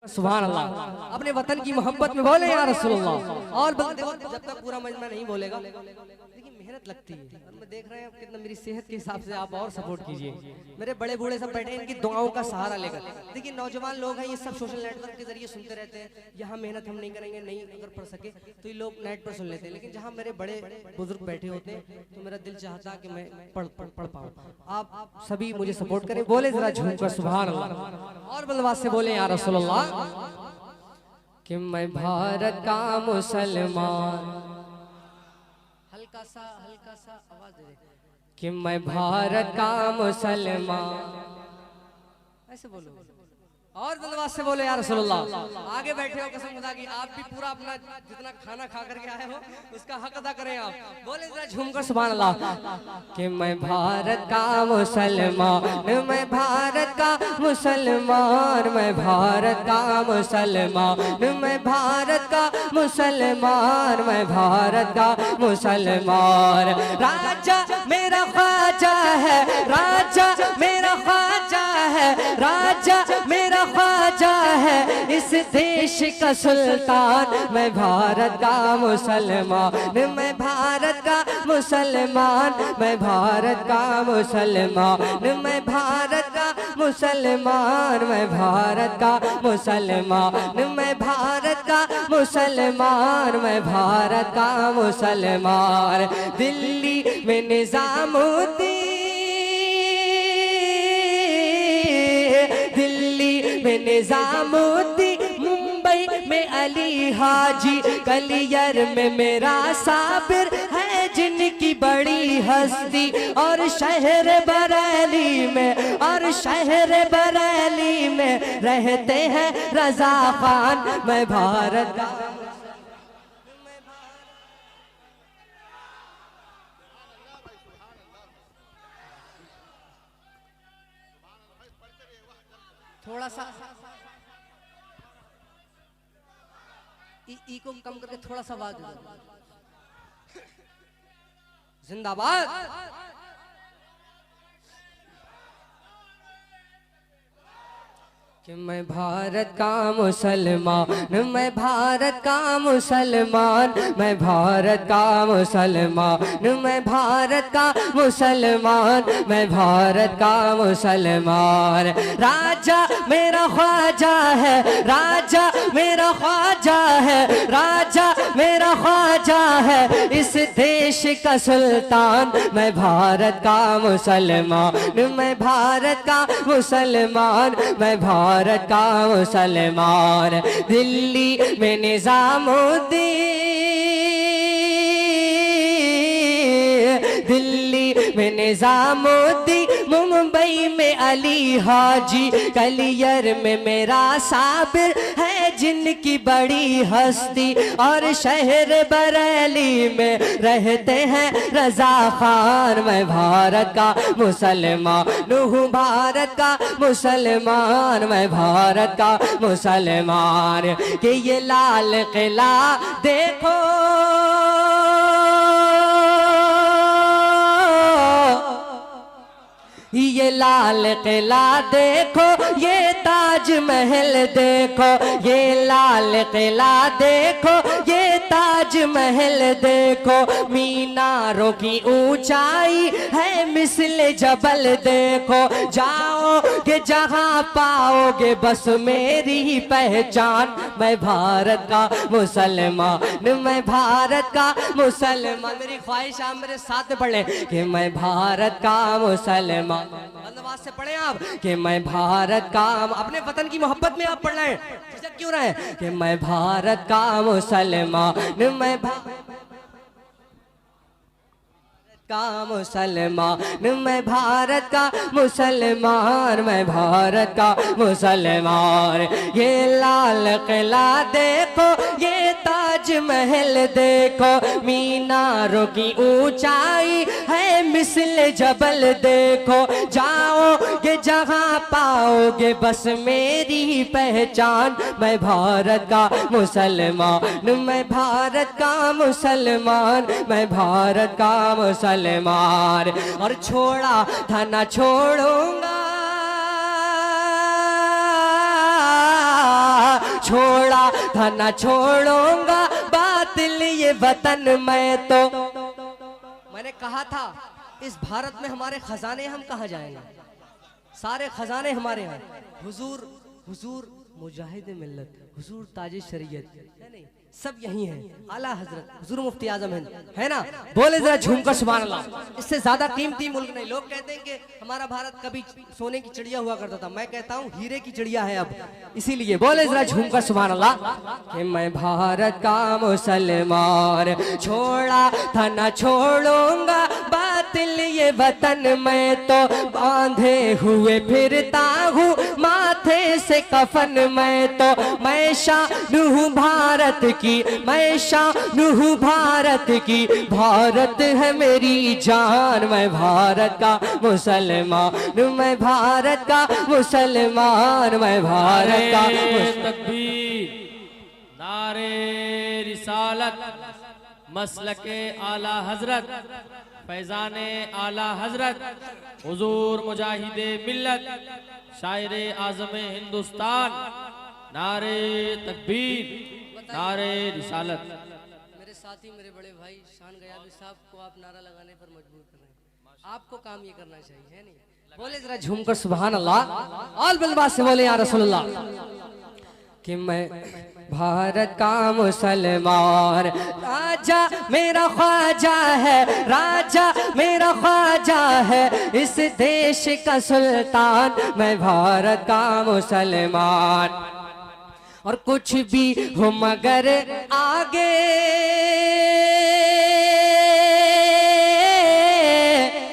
सुभान अल्लाह। अपने वतन की मोहब्बत में बोले या रसूलुल्लाह। और देखो जब तक पूरा मजमा नहीं बोलेगा, देखिए मेहनत लगती है। और मैं देख रहे हैं कितना मेरी सेहत के हिसाब से आप और सपोर्ट कीजिए। मेरे बड़े बूढ़े सब बैठे हैं इनकी दुआओं का सहारा लेकर। देखिए नौजवान लोग हैं, ये सब सोशल नेटवर्क के जरिए सुनते रहते हैं, यहाँ मेहनत हम नहीं करेंगे, नहीं अगर पढ़ सके तो ये लोग नेट पर सुन लेते हैं। लेकिन जहाँ मेरे बड़े बुजुर्ग बैठे होते हैं तो मेरा दिल चाहता कि मैं पढ़ पाऊँ। आप सभी मुझे सपोर्ट करें, बोले जरा झूमकर सुभान अल्लाह। और बलवास से बोले या रसूलुल्लाह कि मैं भारत का मुसलमान, हल्का सा आवाज दे कि मैं भारत का मुसलमान, ऐसे बोलो। और जल्दबाज से बोले या रसूलुल्लाह। आगे बैठे हो कसम खुदा की, आप भी पूरा अपना जितना खाना खा करके आए हो उसका हक अदा करें आप। बोले जरा झूमकर सुभान अल्लाह कि मैं भारत का मुसलमान, मैं भारत का मुसलमान, मैं भारत का मुसलमान, मैं भारत का मुसलमान, मैं भारत का मुसलमान। राजा मेरा ख्वाजा है, राजा मेरा ख्वाजा है, राजा मेरा ख्वाजा है, इस देश का सुल्तान। मैं भारत का मुसलमान, मैं भारत का मुसलमान, मैं भारत का मुसलमान, मैं भारत का मुसलमान, मैं भारत का मुसलमान, मैं भारत का मुसलमान, मैं भारत का मुसलमान। दिल्ली में निजामुद्दीन, निजामुद्दीन, मुंबई में अली हाजी, कलियर में मेरा साबिर है जिनकी बड़ी हस्ती, और शहर बरेली में, और शहर बरेली में रहते हैं रजा खान। मैं भारत का थोड़ा सा ई को कम करके थोड़ा सा आवाज जिंदाबाद। कि मैं भारत का मुसलमान, मैं भारत का मुसलमान, मैं भारत का मुसलमान, मैं भारत का मुसलमान, मैं भारत का मुसलमान। राजा मेरा ख्वाजा है, राजा मेरा ख्वाजा है, राजा मेरा ख्वाजा है, इस देश का सुल्तान। मैं भारत का मुसलमान, मैं भारत का मुसलमान, मैं भारत का मुसलमान। दिल्ली में निजामुद्दीन, दिल्ली में निजामुद्दीन, मुंबई में अली हाजी, कलियर में मेरा साबिर है जिनकी बड़ी हस्ती, और शहर बरेली में रहते हैं रजा खान। मैं भारत का मुसलमान हूँ, भारत का मुसलमान, मैं भारत का मुसलमान। कि ये लाल किला देखो, ये लाल किला देखो, ये ताज महल देखो, ये लाल किला देखो, ये ताज महल देखो, मीनारों की ऊंचाई है मिस्ल जबल देखो। जाओगे जहां पाओगे बस मेरी ही पहचान। मैं भारत का मुसलमान, मैं भारत का मुसलमान। मेरी ख्वाहिश आप मेरे साथ पढ़ लें कि मैं भारत का मुसलमान। धन्यवाद से पढ़े आप कि मैं भारत का, अपने वतन की मोहब्बत में आप पढ़ रहे हैं, झिझक क्यों रहे हैं कि मैं भारत का मुसलमान, मैं का मुसलमान, मैं भारत का मुसलमान, मैं भारत का मुसलमान। ये लाल किला देखो, ये ताज महल देखो, मीनारों की ऊंचाई है मिस्ल जबल देखो। जाओगे जहां पाओगे बस मेरी ही पहचान। मैं भारत का मुसलमान, मैं भारत का मुसलमान, मैं भारत का मुसलमान। और छोड़ा था ना छोड़ूंगा, छोड़ा था न छोड़ूंगा बातिल ये वतन मैं तो। मैंने कहा था इस भारत में हमारे खजाने हम कहाँ जाएंगे, सारे खजाने हमारे हैं। हुजूर हुजूर मुजाहिद मिल्लत, हुजूर ताज शरीयत है नहीं, सब यही हैं। आला हजरत हुजूर मुफ्ती आजम है ना। बोले जरा झूमकर सुभान अल्लाह। इससे ज्यादा कीमती मुल्क नहीं। लोग कहते हैं कि हमारा भारत कभी सोने की चिड़िया हुआ करता था, मैं कहता हूँ हीरे की चिड़िया है अब। इसीलिए बोले जरा झूमकर सुभान अल्लाह कि मैं भारत का मुसलमान, छोड़ा था न छोड़ूंगा बातिल ये वतन मैं तो। बांधे हुए फिरता हूँ माथे से कफन मैं तो। मैं शान भारत की, मैं शान भारत की, भारत है मेरी जान। मैं भारत का मुसलमान, मैं भारत का मुसलमान, मैं भारत का तकबीर, नारे रिसालत, मसलके आला हजरत, फैजाने आला हजरत, हुजूर मुजाहिदे मिल्लत, शायरे आज़मे हिंदुस्तान, नारे तकबीर, नारे रिसालत। मेरे साथी मेरे बड़े भाई शान गयाबी साहब को आप नारा लगाने पर मजबूर कर रहे हैं। आपको काम ये करना चाहिए है नहीं। बोले जरा झूमकर सुभान अल्लाह। ऑल बिलबास से बोले या रसूलुल्लाह कि मैं भारत का मुसलमान, राजा मेरा ख्वाजा है, राजा मेरा ख्वाजा है, इस देश का सुल्तान। मैं भारत का मुसलमान, और कुछ भी हो मगर आगे,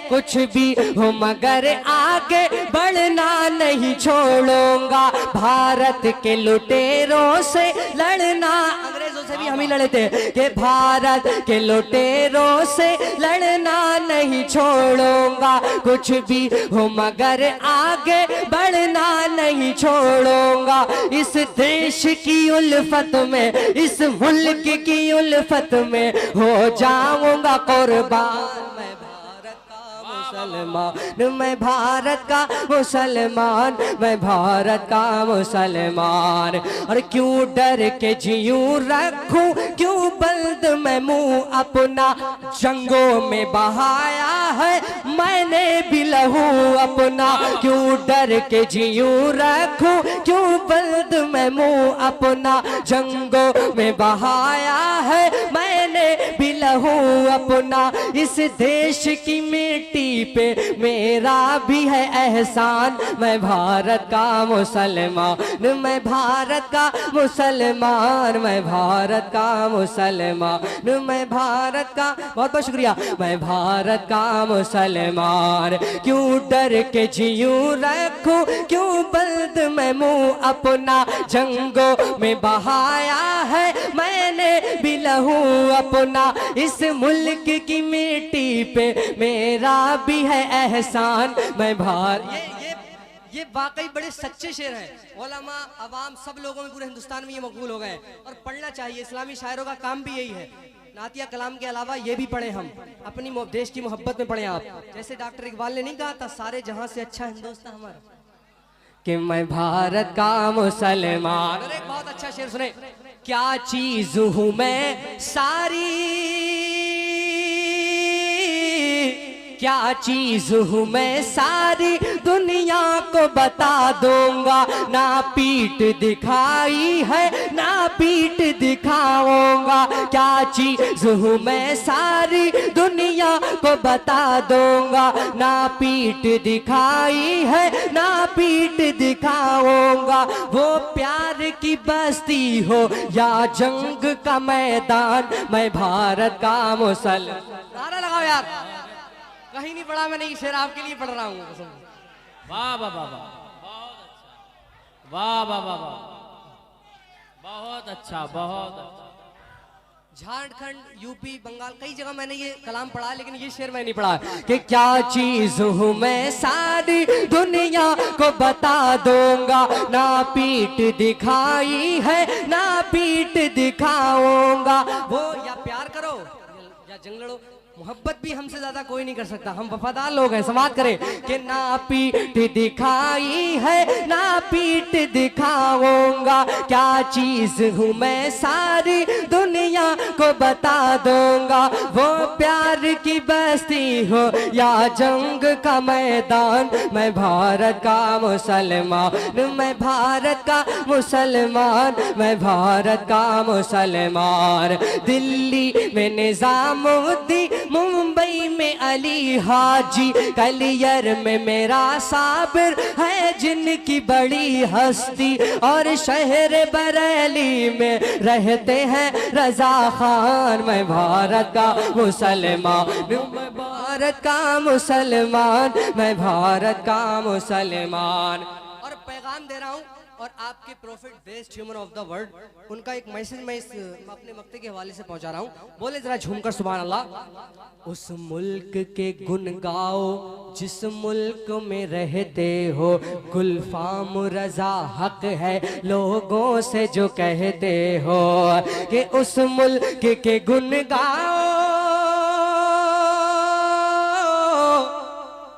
कुछ भी हो मगर आगे बढ़ना नहीं छोड़ूंगा। भारत के लुटेरों से लड़ना, अंग्रेजों से भी हम ही लड़े थे कि भारत के लुटेरों से लड़ना नहीं छोड़ूंगा। कुछ भी हो मगर आगे बढ़ना नहीं छोड़ूंगा। इस देश की उल्फत में, इस मुल्क की उल्फत में हो जाऊंगा कुर्बान। मैं भारत का मुसलमान, मैं भारत का मुसलमान। और क्यों डर के जीऊं रखूं, क्यों बंद मैं मुंह अपना, जंगों में बहाया है मैंने भी लहू अपना। क्यों डर के जीऊं रखूं, क्यों बंद मैं मुंह अपना, जंगों में बहाया है मैंने भी लहू अपना। इस देश की मिट्टी पे मेरा भी है एहसान। मैं भारत का मुसलमान, मैं भारत का मुसलमान, मैं भारत का मुसलमान, मैं भारत का, बहुत बहुत शुक्रिया, मैं भारत का मुसलमान। क्यों डर के जीऊं रखूं, क्यों बंद मैं मुंह अपना, जंगों में बहाया है मैंने भी लहू अपना। इस मुल्क की मिट्टी पे मेरा भी है एहसान। मैं ये वाकई बड़े सच्चे शेर हैं। उलमा अवाम सब लोगों में पूरे हिंदुस्तान में ये मकबूल हो गए और पढ़ना चाहिए। इस्लामी शायरों का काम भी यही है। नातिया कलाम के अलावा ये भी पढ़े, हम अपनी देश की मोहब्बत में पढ़े। आप जैसे डॉक्टर इकबाल ने नहीं कहा था सारे जहां से अच्छा हिंदुस्तान हमारा, कि मैं भारत का मुसलमान। और एक बहुत अच्छा शेर सुने, क्या चीज हूं मैं सारी, क्या चीज हूँ मैं सारी दुनिया को बता दूंगा। ना पीठ दिखाई है ना पीठ दिखाऊंगा। क्या चीज हूँ मैं सारी दुनिया को बता दूंगा। ना पीठ दिखाई है ना पीठ दिखाऊंगा। वो प्यार की बस्ती हो या जंग का मैदान, मैं भारत का मुसलमान। नारा लगाओ यार, कहीं नहीं पढ़ा मैंने, ये शेर आपके लिए पढ़ रहा हूँ। वाह वाह वाह वाह, वाह वाह वाह वाह, बहुत अच्छा बहुत अच्छा। झारखंड, यूपी, बंगाल, कई जगह मैंने ये कलाम पढ़ा, लेकिन ये शेर मैं नहीं पढ़ा कि क्या चीज हूँ मैं सारी दुनिया को बता दूंगा। ना पीठ दिखाई है ना पीठ दिखाऊंगा। वो या प्यार करो या जंग लड़ो, मोहब्बत भी हमसे ज्यादा कोई नहीं कर सकता, हम वफादार लोग हैं। समाज करें कि ना पीठ दिखाई है ना पीठ दिखाऊंगा, क्या चीज हूँ मैं सारी दुनिया को बता दूंगा। वो प्यार की बस्ती हो या जंग का मैदान, मैं भारत का मुसलमान, मैं भारत का मुसलमान, मैं भारत का मुसलमान। दिल्ली में निजामुद्दीन, मुंबई में अली हाजी, कलियर में मेरा साबिर है जिनकी बड़ी हस्ती, और शहर बरेली में रहते हैं रजा खान। मैं भारत का मुसलमान, मैं भारत का मुसलमान, मैं भारत का मुसलमान। और पैगाम दे रहा हूँ, और आपके profit best human of the world, उनका एक मैसेज मैं इस अपने मक्ते के हवाले से पहुंचा रहा हूं। बोले जरा झूमकर सुभान अल्लाह। उस मुल्क के गुन गाओ जिस मुल्क में रहते हो, गुलफाम रजा हक है लोगों से जो कहते हो, कि उस मुल्क के गुन गाओ,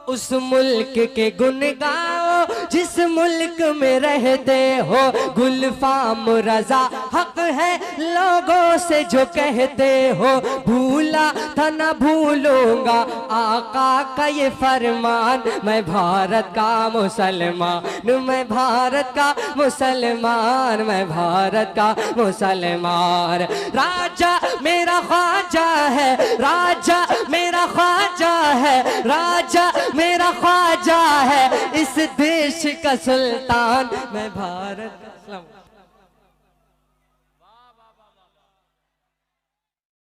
उस मुल्क के गुन गाओ जिस मुल्क में रहते हो, गुलफाम रजा हक है लोगों से जो कहते हो। भूला था न भूलूंगा आका का ये फरमान, मैं भारत का मुसलमान, मैं भारत का मुसलमान, मैं भारत का मुसलमान। राजा मेरा ख्वाजा है, राजा मेरा ख्वाजा है, राजा मेरा ख्वाजा है, इस देश का सुल्तान, मैं भारत का।